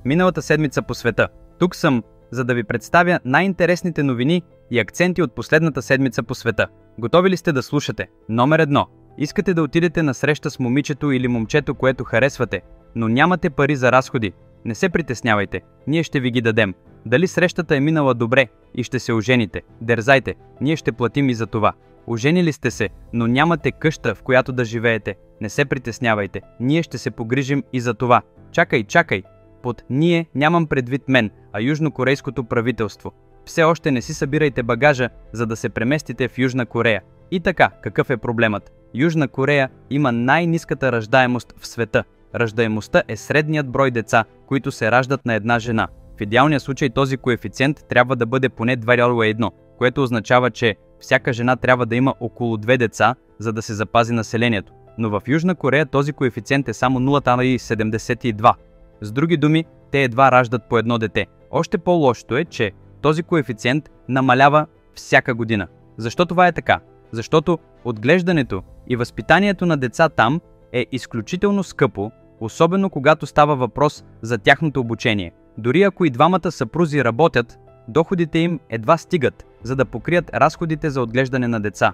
миналата седмица по света. Тук съм, за да ви представя най-интересните новини и акценти от последната седмица по света. Готови ли сте да слушате? Номер 1. Искате да отидете на среща с момичето или момчето, което харесвате, но нямате пари за разходи. Не се притеснявайте, ние ще ви ги дадем. Дали срещата е минала добре и ще се ожените? Дерзайте, ние ще платим и за това. Оженили сте се, но нямате къща, в която да живеете. Не се притеснявайте, ние ще се погрижим и за това. Чакай. Под ние нямам предвид мен, а южнокорейското правителство. Все още не си събирайте багажа, за да се преместите в Южна Корея. И така, какъв е проблемът? Южна Корея има най-ниската раждаемост в света. Раждаемостта е средният брой деца, които се раждат на една жена. В идеалния случай този коефициент трябва да бъде поне 2,1, което означава, че всяка жена трябва да има около 2 деца, за да се запази населението. Но в Южна Корея този коефициент е само 0,72. С други думи, те едва раждат по едно дете. Още по-лошото е, че този коефициент намалява всяка година. Защо това е така? Защото отглеждането и възпитанието на деца там е изключително скъпо, особено когато става въпрос за тяхното обучение. Дори ако и двамата съпрузи работят, доходите им едва стигат, за да покрият разходите за отглеждане на деца.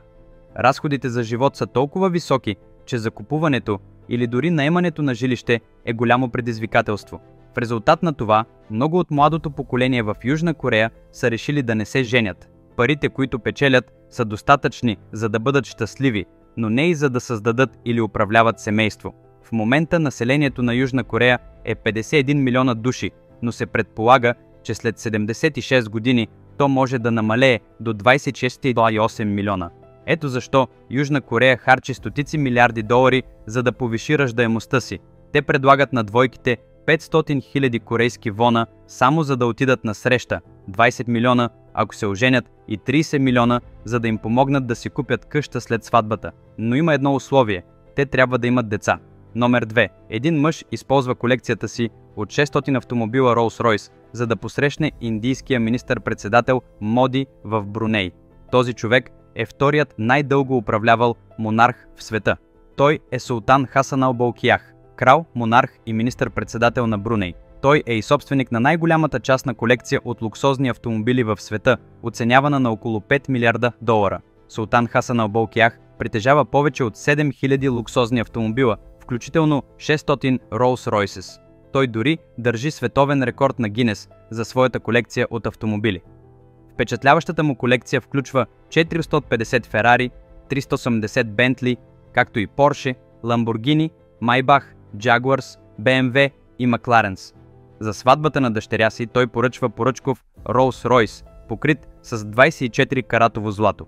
Разходите за живот са толкова високи, че закупуването или дори наемането на жилище е голямо предизвикателство. В резултат на това, много от младото поколение в Южна Корея са решили да не се женят. Парите, които печелят, са достатъчни, за да бъдат щастливи, но не и за да създадат или управляват семейство. В момента населението на Южна Корея е 51 милиона души, но се предполага, че след 76 години то може да намалее до 26,8 милиона. Ето защо Южна Корея харчи стотици милиарди долари, за да повиши раждаемостта си. Те предлагат на двойките 500 000 корейски вона само за да отидат на среща, 20 милиона ако се оженят и 30 милиона за да им помогнат да си купят къща след сватбата. Но има едно условие – те трябва да имат деца. Номер 2. Един мъж използва колекцията си от 600 автомобила Rolls-Royce, за да посрещне индийския министър-председател Моди в Бруней. Този човек е вторият най-дълго управлявал монарх в света. Той е Султан Хасан ал Болкиах, крал, монарх и министър-председател на Бруней. Той е и собственик на най-голямата частна колекция от луксозни автомобили в света, оценявана на около 5 милиарда долара. Султан Хасан ал Болкиах притежава повече от 7000 луксозни автомобила, включително 600 Rolls-Royces. Той дори държи световен рекорд на Гинес за своята колекция от автомобили. Впечатляващата му колекция включва 450 Ферари, 380 Бентли, както и Порше, Ламборгини, Майбах, Джагуарс, БМВ и Макларенс. За сватбата на дъщеря си той поръчва поръчков Rolls-Royce, покрит с 24-каратово злато.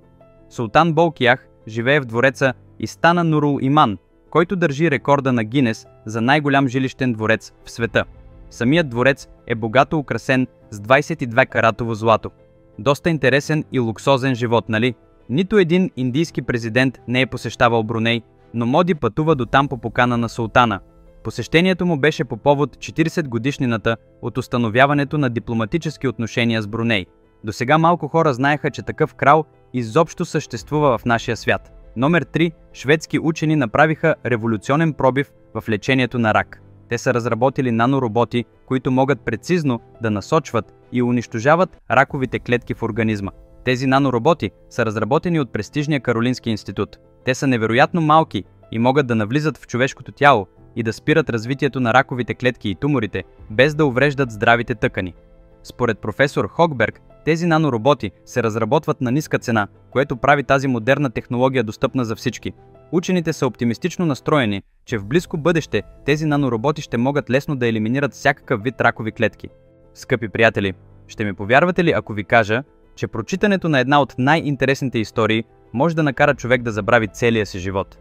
Султан Болкиах живее в двореца Истана Нурул Иман, който държи рекорда на Гинес за най-голям жилищен дворец в света. Самият дворец е богато украсен с 22-каратово злато. Доста интересен и луксозен живот, нали? Нито един индийски президент не е посещавал Бруней, но Моди пътува до там по покана на султана. Посещението му беше по повод 40 годишнината от установяването на дипломатически отношения с Бруней. Досега малко хора знаеха, че такъв крал изобщо съществува в нашия свят. Номер 3. Шведски учени направиха революционен пробив в лечението на рак. Те са разработили нанороботи, които могат прецизно да насочват и унищожават раковите клетки в организма. Тези нанороботи са разработени от престижния Каролински институт. Те са невероятно малки и могат да навлизат в човешкото тяло и да спират развитието на раковите клетки и туморите, без да увреждат здравите тъкани. Според професор Хокберг, тези нанороботи се разработват на ниска цена, което прави тази модерна технология достъпна за всички. Учените са оптимистично настроени, че в близко бъдеще тези нанороботи ще могат лесно да елиминират всякакъв вид ракови клетки. Скъпи приятели, ще ми повярвате ли, ако ви кажа, че прочитането на една от най-интересните истории може да накара човек да забрави целия си живот?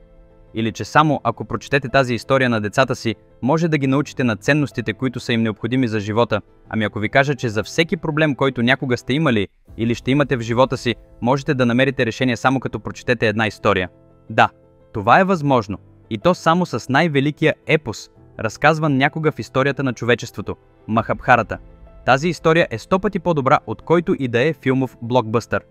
Или че само ако прочетете тази история на децата си, може да ги научите на ценностите, които са им необходими за живота? Ами ако ви кажа, че за всеки проблем, който някога сте имали или ще имате в живота си, можете да намерите решение само като прочетете една история. Да, това е възможно. И то само с най-великия епос, разказван някога в историята на човечеството – Махабхарата. Тази история е 100 пъти по-добра от който и да е филмов блокбъстър.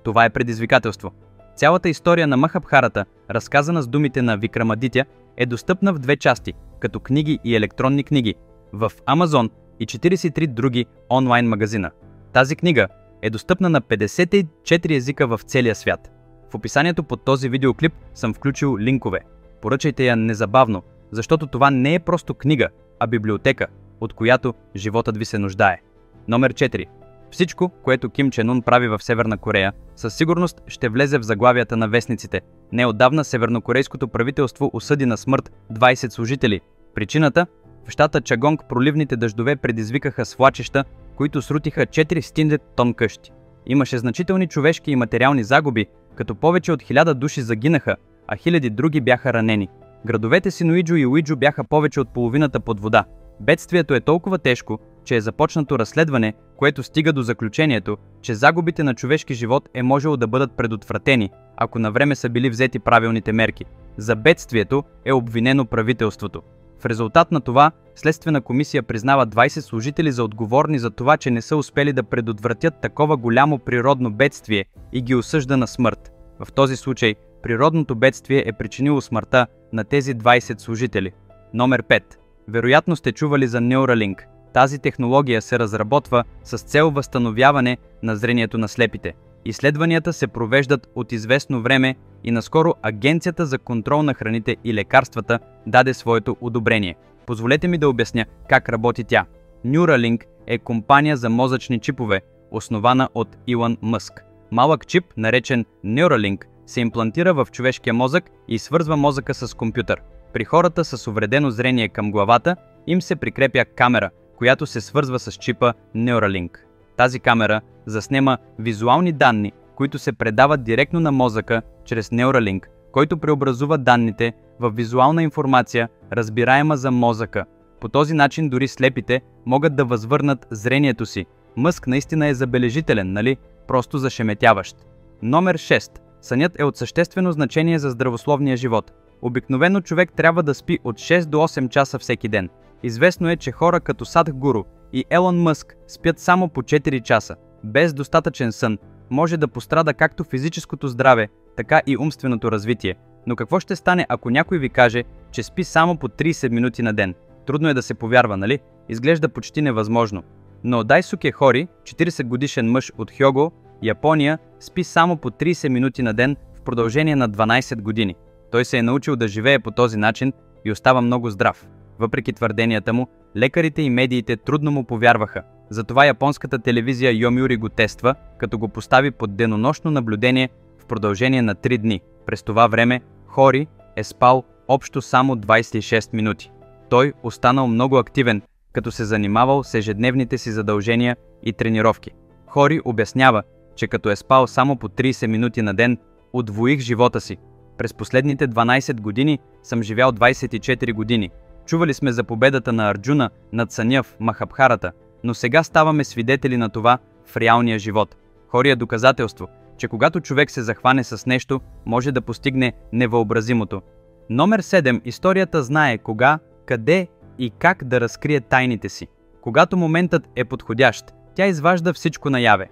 Това е предизвикателство. Цялата история на Махабхарата, разказана с думите на Викрамадитя, е достъпна в 2 части, като книги и електронни книги. В Amazon и 43 други онлайн магазина. Тази книга е достъпна на 54 езика в целия свят. В описанието под този видеоклип съм включил линкове. Поръчайте я незабавно, защото това не е просто книга, а библиотека, от която животът ви се нуждае. Номер 4. Всичко, което Ким Чен Ун прави в Северна Корея, със сигурност ще влезе в заглавията на вестниците. Неотдавна севернокорейското правителство осъди на смърт 20 служители. Причината? В щата Чагонг проливните дъждове предизвикаха свлачища, които срутиха 400 тон къщи. Имаше значителни човешки и материални загуби, като повече от 1000 души загинаха, а хиляди други бяха ранени. Градовете Синуиджо и Уиджо бяха повече от половината под вода. Бедствието е толкова тежко, че е започнато разследване, което стига до заключението, че загубите на човешки живот е можело да бъдат предотвратени, ако на време са били взети правилните мерки. За бедствието е обвинено правителството. В резултат на това, Следствена комисия признава 20 служители за отговорни за това, че не са успели да предотвратят такова голямо природно бедствие и ги осъжда на смърт. В този случай, природното бедствие е причинило смъртта на тези 20 служители. Номер 5. Вероятно сте чували за Neuralink. Тази технология се разработва с цел възстановяване на зрението на слепите. Изследванията се провеждат от известно време и наскоро Агенцията за контрол на храните и лекарствата даде своето одобрение. Позволете ми да обясня как работи тя. Neuralink е компания за мозъчни чипове, основана от Илон Мъск. Малък чип, наречен Neuralink, се имплантира в човешкия мозък и свързва мозъка с компютър. При хората с увредено зрение към главата им се прикрепя камера, която се свързва с чипа Neuralink. Тази камера заснема визуални данни, които се предават директно на мозъка чрез Neuralink, който преобразува данните в визуална информация, разбираема за мозъка. По този начин дори слепите могат да възвърнат зрението си. Мъск наистина е забележителен, нали? Просто зашеметяващ. Номер 6. Сънят е от съществено значение за здравословния живот. Обикновено човек трябва да спи от 6 до 8 часа всеки ден. Известно е, че хора като Садхгуру и Елон Мъск спят само по 4 часа. Без достатъчен сън може да пострада както физическото здраве, така и умственото развитие. Но какво ще стане, ако някой ви каже, че спи само по 30 минути на ден? Трудно е да се повярва, нали? Изглежда почти невъзможно. Но Дайсуке Хори, 40 годишен мъж от Хього, Япония, спи само по 30 минути на ден в продължение на 12 години. Той се е научил да живее по този начин и остава много здрав. Въпреки твърденията му, лекарите и медиите трудно му повярваха. Затова японската телевизия Йомюри го тества, като го постави под денонощно наблюдение в продължение на 3 дни. През това време Хори е спал общо само 26 минути. Той останал много активен, като се занимавал с ежедневните си задължения и тренировки. Хори обяснява, че като е спал само по 30 минути на ден, удвоих живота си. През последните 12 години съм живял 24 години. Чували сме за победата на Арджуна над съня в Махабхарата, но сега ставаме свидетели на това в реалния живот. Хори е доказателство, че когато човек се захване с нещо, може да постигне невъобразимото. Номер 7. Историята знае кога, къде и как да разкрие тайните си. Когато моментът е подходящ, тя изважда всичко наяве.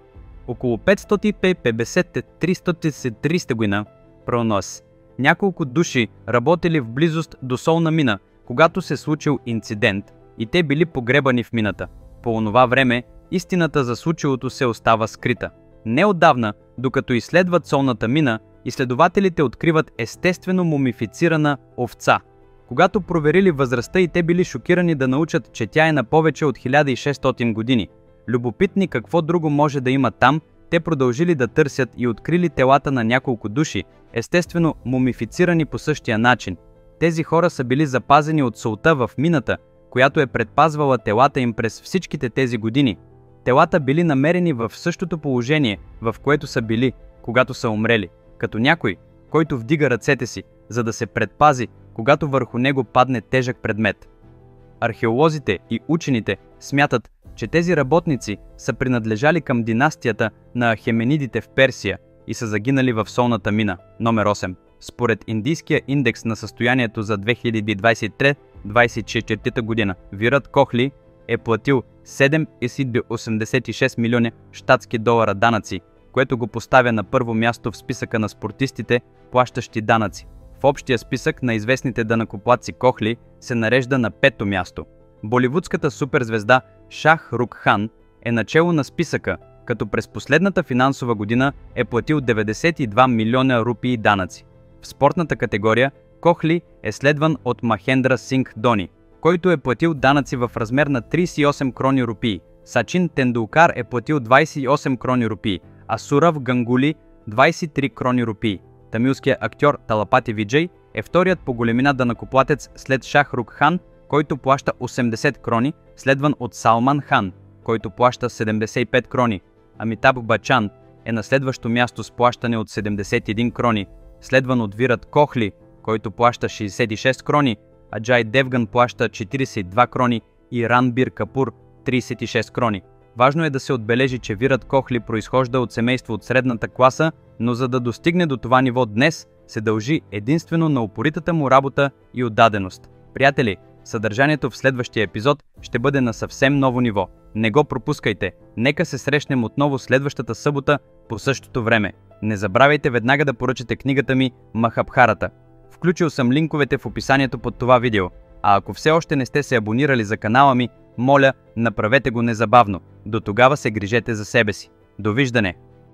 Около 550-330 година пронос. Няколко души работели в близост до солна мина, когато се случил инцидент и те били погребани в мината. По онова време, истината за случилото се остава скрита. Неотдавна, докато изследват солната мина, изследователите откриват естествено мумифицирана овца. Когато проверили възрастта и те били шокирани да научат, че тя е на повече от 1600 години. Любопитни какво друго може да има там, те продължили да търсят и открили телата на няколко души, естествено мумифицирани по същия начин. Тези хора са били запазени от солта в мината, която е предпазвала телата им през всичките тези години. Телата били намерени в същото положение, в което са били, когато са умрели, като някой, който вдига ръцете си, за да се предпази, когато върху него падне тежък предмет. Археолозите и учените смятат, че тези работници са принадлежали към династията на Ахеменидите в Персия и са загинали в солната мина. Номер 8. Според Индийския индекс на състоянието за 2023-2024 година, Вират Кохли е платил 7,86 милиона щатски долара данъци, което го поставя на първо място в списъка на спортистите, плащащи данъци. В общия списък на известните данъкоплатци Кохли се нарежда на 5-то място. Боливудската суперзвезда Шах Рух Хан е начело на списъка, като през последната финансова година е платил 92 милиона рупии данъци. В спортната категория Кохли е следван от Махендра Сингх Дони, който е платил данъци в размер на 38 крони рупии. Сачин Тендулкар е платил 28 крони рупии, а Сурав Гангули 23 крони рупии. Тамилският актьор Талапати Виджей е вторият по големина данъкоплатец след Шах Рух Хан, който плаща 80 крони, следван от Салман Хан, който плаща 75 крони. Амитаб Бачан е на следващо място с плащане от 71 крони, следван от Вират Кохли, който плаща 66 крони, Аджай Девган плаща 42 крони и Ранбир Капур 36 крони. Важно е да се отбележи, че Вират Кохли произхожда от семейство от средната класа, но за да достигне до това ниво днес, се дължи единствено на упоритата му работа и отдаденост. Приятели, съдържанието в следващия епизод ще бъде на съвсем ново ниво. Не го пропускайте. Нека се срещнем отново следващата събота по същото време. Не забравяйте веднага да поръчате книгата ми Махабхарата. Включил съм линковете в описанието под това видео. А ако все още не сте се абонирали за канала ми, моля, направете го незабавно. До тогава се грижете за себе си. Довиждане!